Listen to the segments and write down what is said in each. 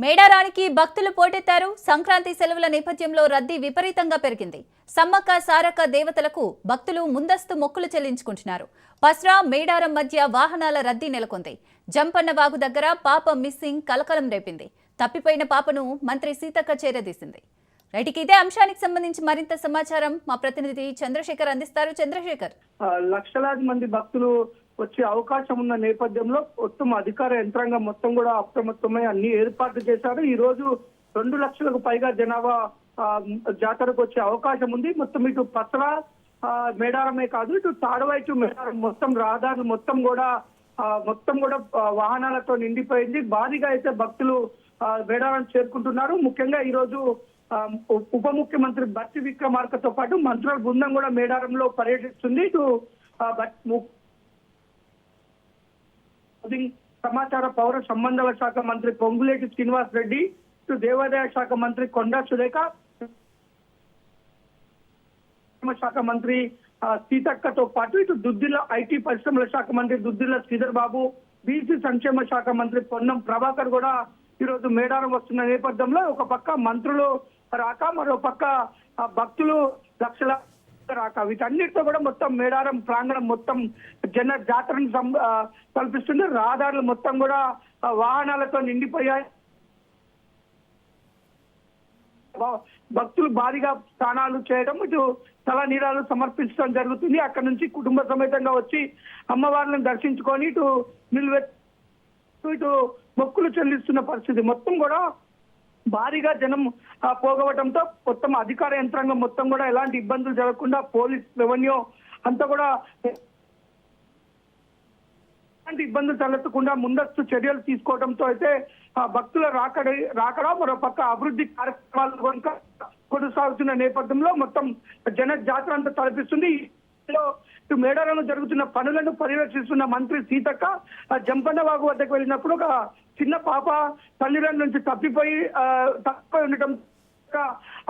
మేడారానికి భక్తులు పోటెత్తారు. సంక్రాంతి సెలవుల నేపథ్యంలో రద్దీ విపరీతంగా పెరిగింది. సమ్మక్క సారక్క దేవతలకు భక్తులు ముందస్తు మొక్కులు చెల్లించుకుంటున్నారు. పస్రా మేడారం మధ్య వాహనాల రద్దీ నెలకొంది. జంపన్న వాగు దగ్గర పాప మిస్సింగ్ కలకలం రేపింది. తప్పిపోయిన పాపను మంత్రి సీతక్క చేరదీసింది. రైట్కి ఇదే అంశానికి సంబంధించి మరింత సమాచారం మా ప్రతినిధి చంద్రశేఖర్ అందిస్తారు. చంద్రశేఖర్, లక్షలాది మంది భక్తులు వచ్చే అవకాశం ఉన్న నేపథ్యంలో మొత్తం అధికార యంత్రాంగం మొత్తం కూడా అప్రమత్తమై అన్ని ఏర్పాట్లు చేశారు. ఈ రోజు 2 లక్షలకు పైగా జనాభా జాతరకు వచ్చే అవకాశం ఉంది. మొత్తం ఇటు పసరా మేడారమే కాదు, ఇటు తాడవైటు మేడారం మొత్తం రహదారులు మొత్తం కూడా వాహనాలతో నిండిపోయింది. భారీగా అయితే భక్తులు మేడారం చేరుకుంటున్నారు. ముఖ్యంగా ఈ రోజు ఉప ముఖ్యమంత్రి బట్టి విక్రమార్కతో పాటు మంత్రుల బృందం కూడా మేడారంలో పర్యటిస్తుంది. ఇటు సమాచార పౌర సంబంధాల శాఖ మంత్రి పొంగులేటి శ్రీనివాస్ రెడ్డి, ఇటు దేవాదాయ శాఖ మంత్రి కొండా సురేఖ, శాఖ మంత్రి సీతక్కతో పాటు ఇటు దుద్దిల్ల ఐటీ పరిశ్రమల శాఖ మంత్రి దుద్దిల్ల శ్రీధర్ బాబు, బీసీ సంక్షేమ శాఖ మంత్రి పొన్నం ప్రభాకర్ కూడా ఈ రోజు మేడారం వస్తున్న నేపథ్యంలో ఒక పక్క మంత్రులు రాక, మరో పక్క భక్తులు లక్షల రాక, వీటన్నిటితో కూడా మొత్తం మేడారం ప్రాంగణం మొత్తం జన జాతరను కల్పిస్తుంది. రహదారులు మొత్తం కూడా వాహనాలతో నిండిపోయాయి. భక్తులు భారీగా స్నానాలు చేయడం, ఇటు తల నీరాలు సమర్పించడం జరుగుతుంది. అక్కడ నుంచి కుటుంబ సమేతంగా వచ్చి అమ్మవారిని దర్శించుకొని ఇటు మొక్కులు చెల్లిస్తున్న పరిస్థితి. మొత్తం కూడా భారీగా జనం పోగవటంతో మొత్తం అధికార యంత్రాంగం మొత్తం కూడా ఎలాంటి ఇబ్బందులు జరగకుండా పోలీస్, రెవెన్యూ అంతా కూడా ఎలాంటి ఇబ్బందులు తలెత్తకుండా ముందస్తు చర్యలు తీసుకోవడంతో అయితే భక్తుల రాకడా మరో పక్క అభివృద్ధి కార్యక్రమాలు కనుక కొనసాగుతున్న నేపథ్యంలో మొత్తం జన జాతర అంతా తలపిస్తుంది. ఇటు మేడారంలో జరుగుతున్న పనులను పర్యవేక్షిస్తున్న మంత్రి సీతక్క జంపన్న వాగు వద్దకు వెళ్ళినప్పుడు ఒక చిన్న పాప తల్లిదండ్రుల నుంచి తప్పిపోయి ఉండటం,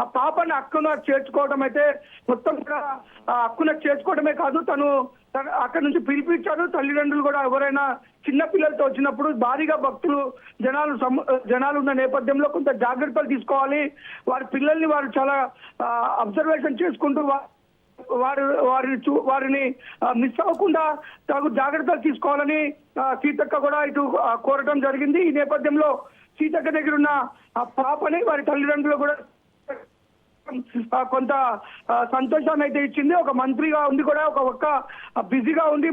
ఆ పాపని హక్కున చేర్చుకోవడం అయితే మొత్తం కూడా హక్కున చేర్చుకోవడమే కాదు, తను అక్కడ నుంచి పిలిపించారు. తల్లిదండ్రులు కూడా ఎవరైనా చిన్న పిల్లలతో వచ్చినప్పుడు భారీగా భక్తులు జనాలు ఉన్న నేపథ్యంలో కొంత జాగ్రత్తలు తీసుకోవాలి. వారి పిల్లల్ని వారు చాలా అబ్జర్వేషన్ చేసుకుంటూ వారిని మిస్ అవ్వకుండా తగు జాగ్రత్తలు తీసుకోవాలని సీతక్క కూడా ఇటు కోరటం జరిగింది. ఈ నేపథ్యంలో సీతక్క దగ్గర ఉన్న ఆ పాపని వారి తల్లిదండ్రులు కూడా కొంత సంతోషాన్ని అయితే ఇచ్చింది. ఒక మంత్రిగా ఉంది కూడా ఒక బిజీగా ఉంది.